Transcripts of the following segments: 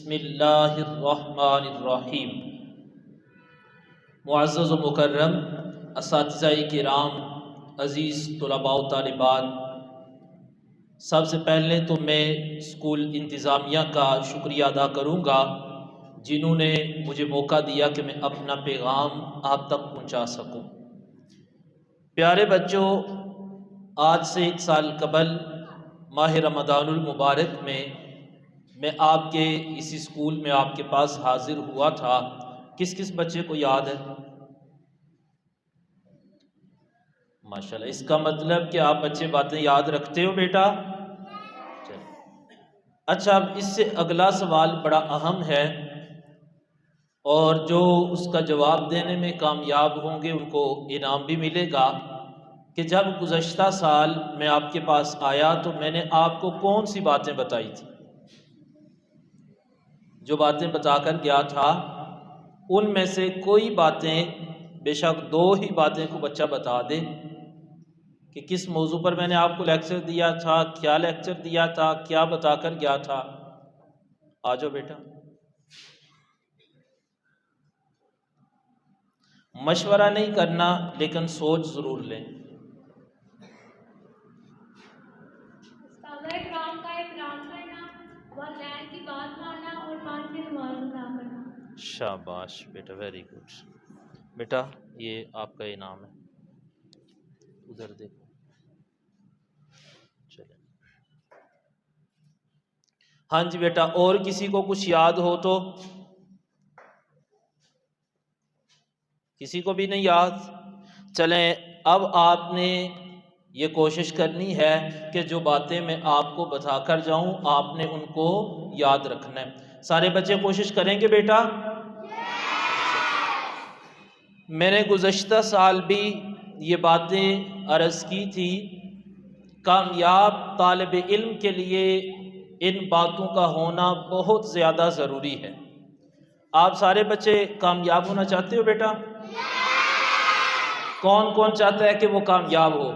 بسم اللہ الرحمن الرحیم۔ معزز و مکرم اساتذہ کرام، عزیز طلباء و طالبات، سب سے پہلے تو میں اسکول انتظامیہ کا شکریہ ادا کروں گا جنہوں نے مجھے موقع دیا کہ میں اپنا پیغام آپ تک پہنچا سکوں۔ پیارے بچوں، آج سے 1 سال قبل ماہ رمضان المبارک میں آپ کے اسی اسکول میں آپ کے پاس حاضر ہوا تھا۔ کس کس بچے کو یاد ہے؟ ماشاءاللہ، اس کا مطلب کہ آپ بچے باتیں یاد رکھتے ہو بیٹا۔ اچھا، اب اس سے اگلا سوال بڑا اہم ہے اور جو اس کا جواب دینے میں کامیاب ہوں گے ان کو انعام بھی ملے گا کہ جب گزشتہ سال میں آپ کے پاس آیا تو میں نے آپ کو کون سی باتیں بتائی تھی؟ جو باتیں بتا کر گیا تھا ان میں سے کوئی باتیں، بے شک 2 ہی باتیں کو بچہ بتا دے کہ کس موضوع پر میں نے آپ کو لیکچر دیا تھا، کیا لیکچر دیا تھا، کیا بتا کر گیا تھا۔ آ جاؤ بیٹا، مشورہ نہیں کرنا لیکن سوچ ضرور لیں۔ استاد اکرام کا احترام کرنا، والدین کی بات ماننا اور 5 کی نماز ادا کرنا۔ شاباش بیٹا، ویری گڈ۔ بیٹا یہ آپ کا انعام ہے، ادھر دیکھو۔ چلیں، ہاں جی بیٹا، اور کسی کو کچھ یاد ہو تو؟ کسی کو بھی نہیں یاد؟ چلیں، اب آپ نے یہ کوشش کرنی ہے کہ جو باتیں میں آپ کو بتا کر جاؤں آپ نے ان کو یاد رکھنا ہے۔ سارے بچے کوشش کریں گے بیٹا؟ میں نے گزشتہ سال بھی یہ باتیں عرض کی تھی۔ کامیاب طالب علم کے لیے ان باتوں کا ہونا بہت زیادہ ضروری ہے۔ آپ سارے بچے کامیاب ہونا چاہتے ہو بیٹا؟ کون کون چاہتا ہے کہ وہ کامیاب ہو؟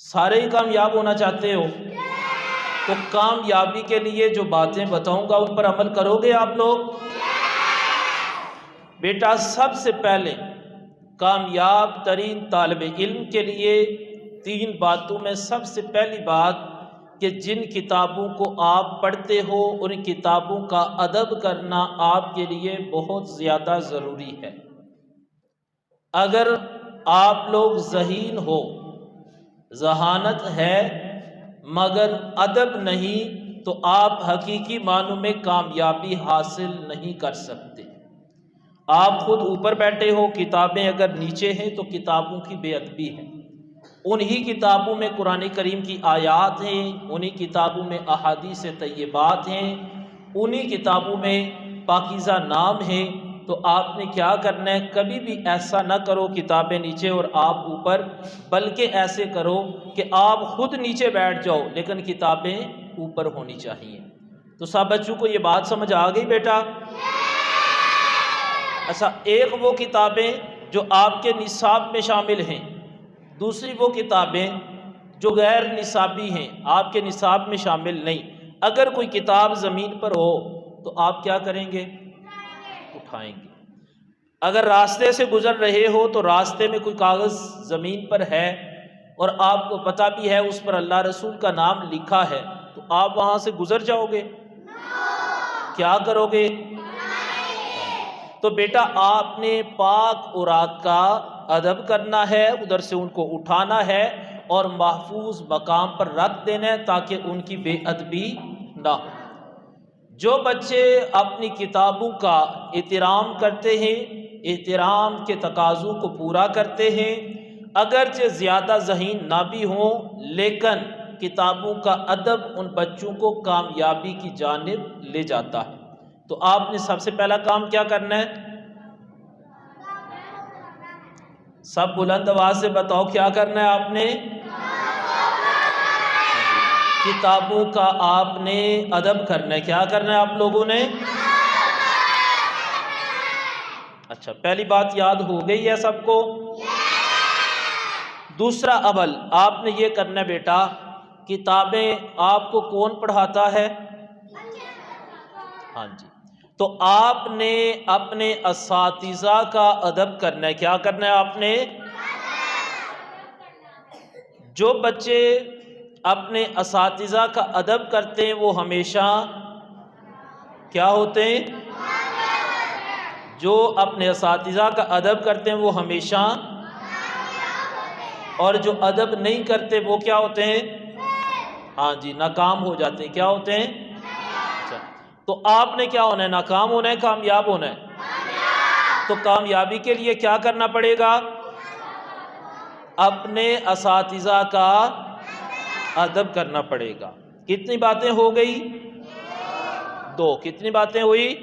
سارے ہی کامیاب ہونا چاہتے ہو؟ تو کامیابی کے لیے جو باتیں بتاؤں گا ان پر عمل کرو گے آپ لوگ؟ بیٹا سب سے پہلے کامیاب ترین طالب علم کے لیے 3 باتوں میں سب سے پہلی بات کہ جن کتابوں کو آپ پڑھتے ہو ان کتابوں کا ادب کرنا آپ کے لیے بہت زیادہ ضروری ہے۔ اگر آپ لوگ ذہین ہو، ذہانت ہے مگر ادب نہیں تو آپ حقیقی معنوں میں کامیابی حاصل نہیں کر سکتے۔ آپ خود اوپر بیٹھے ہو، کتابیں اگر نیچے ہیں تو کتابوں کی بے ادبی ہے۔ انہی کتابوں میں قرآن کریم کی آیات ہیں، انہی کتابوں میں احادیث طیبات ہیں، انہی کتابوں میں پاکیزہ نام ہیں۔ تو آپ نے کیا کرنا ہے، کبھی بھی ایسا نہ کرو کتابیں نیچے اور آپ اوپر، بلکہ ایسے کرو کہ آپ خود نیچے بیٹھ جاؤ لیکن کتابیں اوپر ہونی چاہیے۔ تو سب بچوں کو یہ بات سمجھ آ گئی بیٹا؟ اچھا، ایک وہ کتابیں جو آپ کے نصاب میں شامل ہیں، دوسری وہ کتابیں جو غیر نصابی ہیں، آپ کے نصاب میں شامل نہیں۔ اگر کوئی کتاب زمین پر ہو تو آپ کیا کریں گے؟ اٹھائیں گے۔ اگر راستے سے گزر رہے ہو تو راستے میں کوئی کاغذ زمین پر ہے اور آپ کو پتہ بھی ہے اس پر اللہ رسول کا نام لکھا ہے تو آپ وہاں سے گزر جاؤ گے؟ کیا کرو گے؟ تو بیٹا آپ نے پاک اوراق کا ادب کرنا ہے، ادھر سے ان کو اٹھانا ہے اور محفوظ مقام پر رکھ دینا ہے تاکہ ان کی بے ادبی نہ ہو۔ جو بچے اپنی کتابوں کا احترام کرتے ہیں، احترام کے تقاضوں کو پورا کرتے ہیں، اگرچہ زیادہ ذہین نہ بھی ہوں لیکن کتابوں کا ادب ان بچوں کو کامیابی کی جانب لے جاتا ہے۔ تو آپ نے سب سے پہلا کام کیا کرنا ہے؟ سب بلند آواز سے بتاؤ کیا کرنا ہے آپ نے؟ کتابوں کا آپ نے ادب کرنا ہے۔ کیا کرنا ہے آپ لوگوں نے؟ اچھا، پہلی بات یاد ہو گئی ہے سب کو؟ دوسرا عمل آپ نے یہ کرنا ہے بیٹا، کتابیں آپ کو کون پڑھاتا ہے؟ ہاں جی، تو آپ نے اپنے اساتذہ کا ادب کرنا ہے. کیا کرنا ہے آپ نے؟ جو بچے اپنے اساتذہ کا ادب کرتے ہیں وہ ہمیشہ کیا ہوتے ہیں؟ جو اپنے اساتذہ کا ادب کرتے ہیں وہ ہمیشہ، اور جو ادب نہیں کرتے وہ کیا ہوتے ہیں؟ ہاں جی، ناکام ہو جاتے ہیں. کیا ہوتے ہیں؟ اچھا، تو آپ نے کیا ہونا ہے؟ ناکام ہونا ہے، کامیاب ہونا ہے؟ تو کامیابی کے لیے کیا کرنا پڑے گا؟ اپنے اساتذہ کا ادب کرنا پڑے گا. کتنی باتیں ہو گئی؟ 2. کتنی باتیں ہوئی؟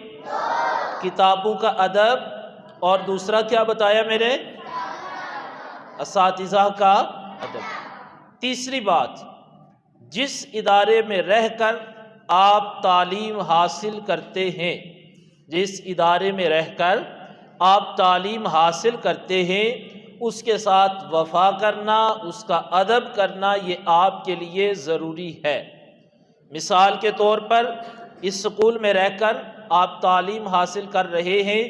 کتابوں کا ادب، اور دوسرا کیا بتایا میرے؟ اساتذہ کا ادب. تیسری بات، جس ادارے میں رہ کر آپ تعلیم حاصل کرتے ہیں، جس ادارے میں رہ کر آپ تعلیم حاصل کرتے ہیں، اس کے ساتھ وفا کرنا، اس کا ادب کرنا، یہ آپ کے لیے ضروری ہے. مثال کے طور پر اس سکول میں رہ کر آپ تعلیم حاصل کر رہے ہیں.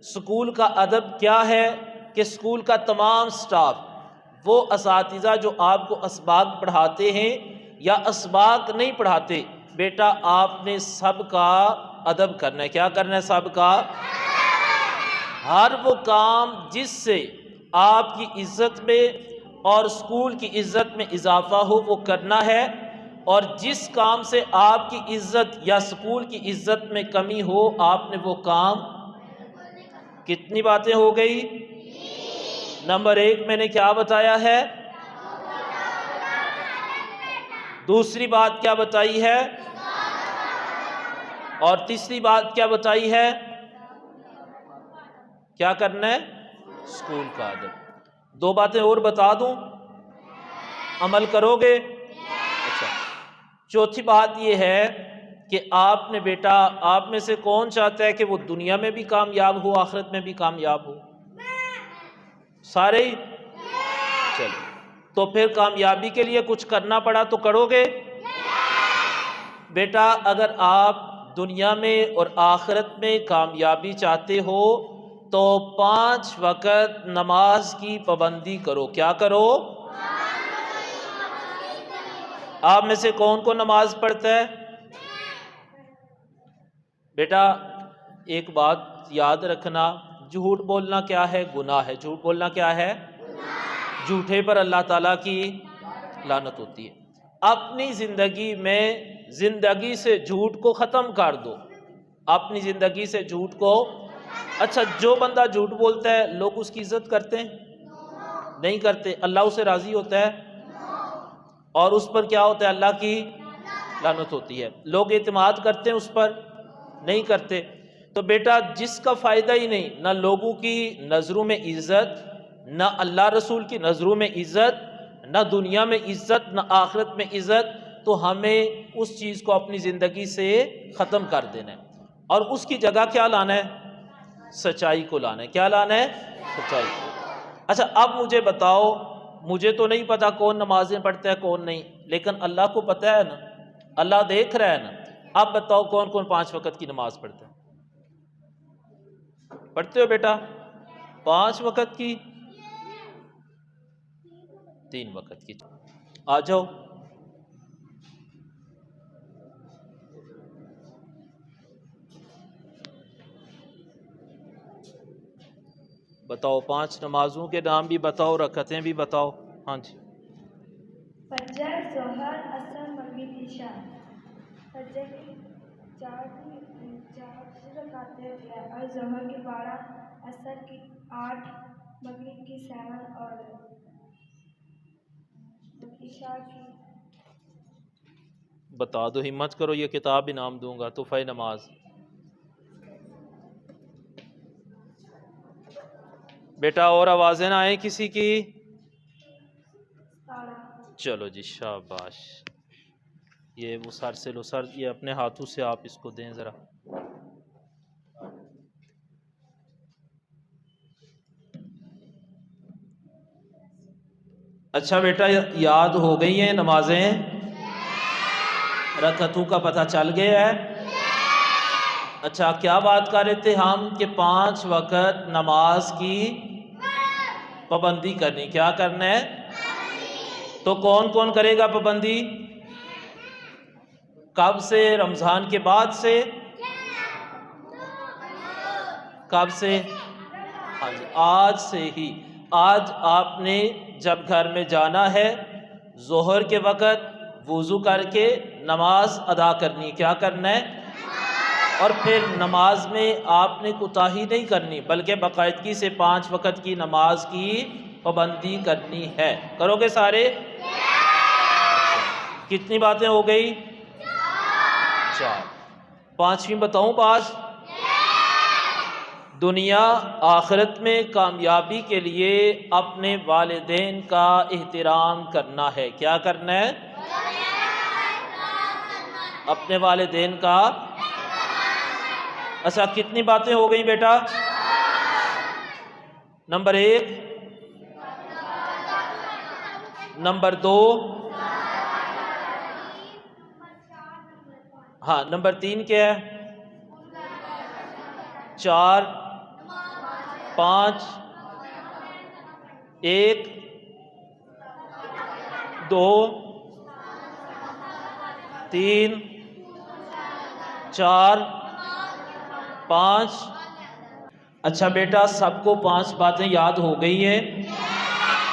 سکول کا ادب کیا ہے کہ سکول کا تمام سٹاف، وہ اساتذہ جو آپ کو اسباق پڑھاتے ہیں یا اسباق نہیں پڑھاتے، بیٹا آپ نے سب کا ادب کرنا ہے. کیا کرنا ہے؟ سب کا. ہر وہ کام جس سے آپ کی عزت میں اور اسکول کی عزت میں اضافہ ہو وہ کرنا ہے، اور جس کام سے آپ کی عزت یا اسکول کی عزت میں کمی ہو آپ نے وہ کام. کتنی باتیں ہو گئی؟ نمبر 1 میں نے کیا بتایا ہے؟ دوسری بات کیا بتائی ہے؟ اور تیسری بات کیا بتائی ہے؟ کیا کرنا ہے؟ اسکول کا ادب. 2 باتیں اور بتا دوں، عمل کرو گے؟ اچھا، چوتھی بات یہ ہے کہ آپ نے بیٹا، آپ میں سے کون چاہتا ہے کہ وہ دنیا میں بھی کامیاب ہو آخرت میں بھی کامیاب ہو؟ سارے ہی؟ چلو، تو پھر کامیابی کے لیے کچھ کرنا پڑا تو کرو گے؟ بیٹا اگر آپ دنیا میں اور آخرت میں کامیابی چاہتے ہو تو 5 وقت نماز کی پابندی کرو. کیا کرو؟ آپ میں سے کون کو نماز پڑھتا ہے؟ بیٹا ایک بات یاد رکھنا، جھوٹ بولنا کیا ہے؟ گناہ ہے. جھوٹ بولنا کیا ہے؟ جھوٹے پر اللہ تعالیٰ کی لعنت ہوتی ہے. اپنی زندگی میں زندگی سے جھوٹ کو ختم کر دو. اپنی زندگی سے جھوٹ کو. اچھا، جو بندہ جھوٹ بولتا ہے لوگ اس کی عزت کرتے ہیں؟ نہیں کرتے. اللہ اسے راضی ہوتا ہے؟ اور اس پر کیا ہوتا ہے؟ اللہ کی لعنت ہوتی ہے. لوگ اعتماد کرتے ہیں اس پر؟ نہیں کرتے. تو بیٹا جس کا فائدہ ہی نہیں، نہ لوگوں کی نظروں میں عزت، نہ اللہ رسول کی نظروں میں عزت، نہ دنیا میں عزت، نہ آخرت میں عزت، تو ہمیں اس چیز کو اپنی زندگی سے ختم کر دینا ہے، اور اس کی جگہ کیا لانا ہے؟ سچائی کو لانا ہے. کیا لانا ہے؟ سچائی کو. اچھا اب مجھے بتاؤ، مجھے تو نہیں پتا کون نمازیں پڑھتا ہے کون نہیں، لیکن اللہ کو پتہ ہے نا، اللہ دیکھ رہا ہے نا. اب بتاؤ کون کون 5 وقت کی نماز پڑھتا ہے؟ پڑھتے ہو بیٹا؟ 5 وقت کی؟ 3 وقت کی. آ جاؤ. بتاؤ 5 نمازوں کے نام بھی بتاؤ، رکعتیں بھی بتاؤ. ہاں جی. فجر، ظہر، عصر، مغرب، عشاء. فجر کی 4 رکعتیں ہیں اور ظہر کی 12، عصر کی 8، مغرب کی 7 اور عشاء کی. بتا دو، ہمت کرو، یہ کتاب انعام دوں گا. تحفہ نماز. بیٹا اور آوازیں نہ آئیں کسی کی. چلو جی شاباش. یہ وہ سر سے لو، سر یہ اپنے ہاتھوں سے آپ اس کو دیں ذرا. اچھا بیٹا یاد ہو گئی ہیں نمازیں؟ رکعتوں کا پتہ چل گیا ہے؟ اچھا کیا بات کر رہے تھے ہم کہ 5 وقت نماز کی پابندی کرنی، کیا کرنا ہے؟ تو کون کون کرے گا پابندی؟ کب سے؟ رمضان کے بعد سے؟ کب سے؟ ہاں جی، آج سے ہی۔ آج آپ نے جب گھر میں جانا ہے ظہر کے وقت وضو کر کے نماز ادا کرنی، کیا کرنا ہے؟ اور پھر نماز میں آپ نے کوتاہی نہیں کرنی بلکہ باقاعدگی سے 5 وقت کی نماز کی پابندی کرنی ہے۔ کرو گے سارے؟ کتنی باتیں ہو گئی؟ 4۔ 5ویں بتاؤں بات؟ دنیا آخرت میں کامیابی کے لیے اپنے والدین کا احترام کرنا ہے، کیا کرنا ہے؟ اپنے والدین کا۔ اچھا کتنی باتیں ہو گئی بیٹا؟ نمبر 1، نمبر 2، ہاں نمبر 3 کیا ہے؟ 4، 5، 1، 2، 3، 4، 5۔ اچھا بیٹا سب کو 5 باتیں یاد ہو گئی ہیں؟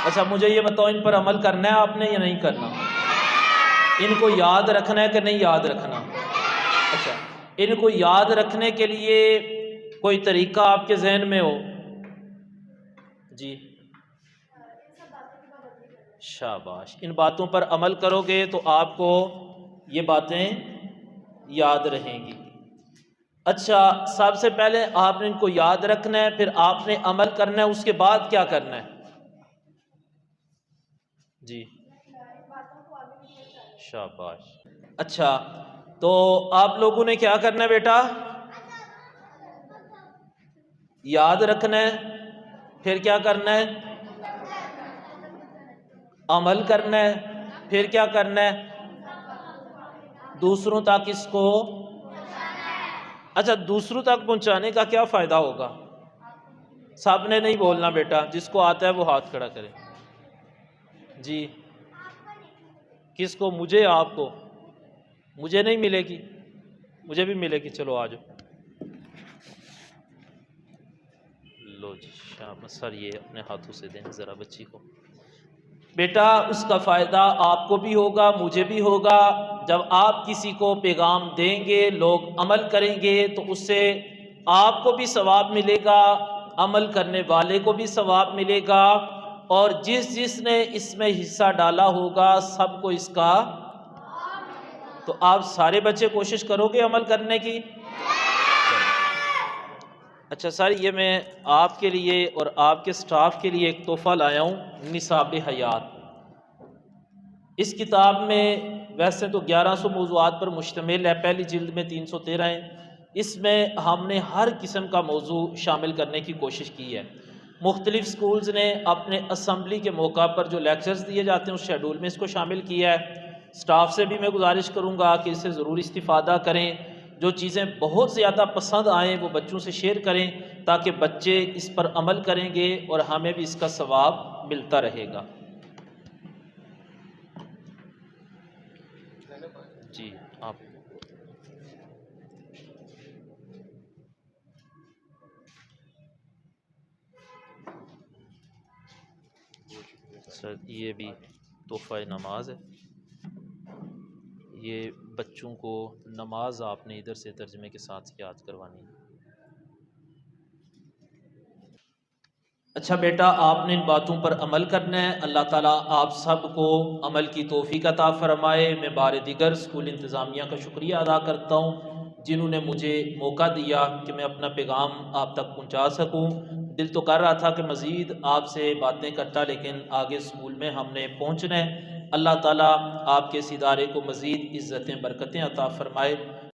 اچھا مجھے یہ بتاؤ ان پر عمل کرنا ہے آپ نے یا نہیں کرنا؟ ان کو یاد رکھنا ہے کہ نہیں یاد رکھنا؟ اچھا ان کو یاد رکھنے کے لیے کوئی طریقہ آپ کے ذہن میں ہو؟ جی شاباش، ان باتوں پر عمل کرو گے تو آپ کو یہ باتیں یاد رہیں گی۔ اچھا سب سے پہلے آپ نے ان کو یاد رکھنا ہے، پھر آپ نے عمل کرنا ہے، اس کے بعد کیا کرنا ہے؟ جی شاباش۔ اچھا تو آپ لوگوں نے کیا کرنا ہے بیٹا؟ یاد رکھنا ہے، پھر کیا کرنا ہے؟ عمل کرنا ہے، پھر کیا کرنا ہے؟ دوسروں تک اس کو۔ اچھا دوسروں تک پہنچانے کا کیا فائدہ ہوگا؟ سب نے نہیں بولنا بیٹا، جس کو آتا ہے وہ ہاتھ کھڑا کرے۔ جی کس کو؟ مجھے؟ آپ کو؟ مجھے نہیں ملے گی، مجھے بھی ملے گی، چلو آ جاؤ۔ لو جی شاباش سر، یہ اپنے ہاتھوں سے دیں ذرا بچی کو۔ بیٹا اس کا فائدہ آپ کو بھی ہوگا، مجھے بھی ہوگا۔ جب آپ کسی کو پیغام دیں گے، لوگ عمل کریں گے تو اس سے آپ کو بھی ثواب ملے گا، عمل کرنے والے کو بھی ثواب ملے گا، اور جس نے اس میں حصہ ڈالا ہوگا سب کو اس کا۔ تو آپ سارے بچے کوشش کرو گے عمل کرنے کی؟ اچھا سر یہ میں آپ کے لیے اور آپ کے سٹاف کے لیے ایک تحفہ لایا ہوں، نصاب حیات۔ اس کتاب میں ویسے تو 1100 موضوعات پر مشتمل ہے، پہلی جلد میں 313 ہیں۔ اس میں ہم نے ہر قسم کا موضوع شامل کرنے کی کوشش کی ہے۔ مختلف سکولز نے اپنے اسمبلی کے موقع پر جو لیکچرز دیے جاتے ہیں اس شیڈول میں اس کو شامل کیا ہے۔ سٹاف سے بھی میں گزارش کروں گا کہ اس سے ضرور استفادہ کریں، جو چیزیں بہت زیادہ پسند آئیں وہ بچوں سے شیئر کریں تاکہ بچے اس پر عمل کریں گے اور ہمیں بھی اس کا ثواب ملتا رہے گا۔ جی آپ سر یہ بھی تحفہ نماز ہے، یہ بچوں کو نماز آپ نے ادھر سے ترجمے کے ساتھ یاد کروانی ہے۔ اچھا بیٹا آپ نے ان باتوں پر عمل کرنا ہے، اللہ تعالیٰ آپ سب کو عمل کی توفیق عطا فرمائے۔ میں بار دیگر اسکول انتظامیہ کا شکریہ ادا کرتا ہوں جنہوں نے مجھے موقع دیا کہ میں اپنا پیغام آپ تک پہنچا سکوں۔ دل تو کر رہا تھا کہ مزید آپ سے باتیں کرتا، لیکن آگے اسکول میں ہم نے پہنچنا ہے۔ اللہ تعالیٰ آپ کے اس ادارے کو مزید عزتیں برکتیں عطا فرمائے۔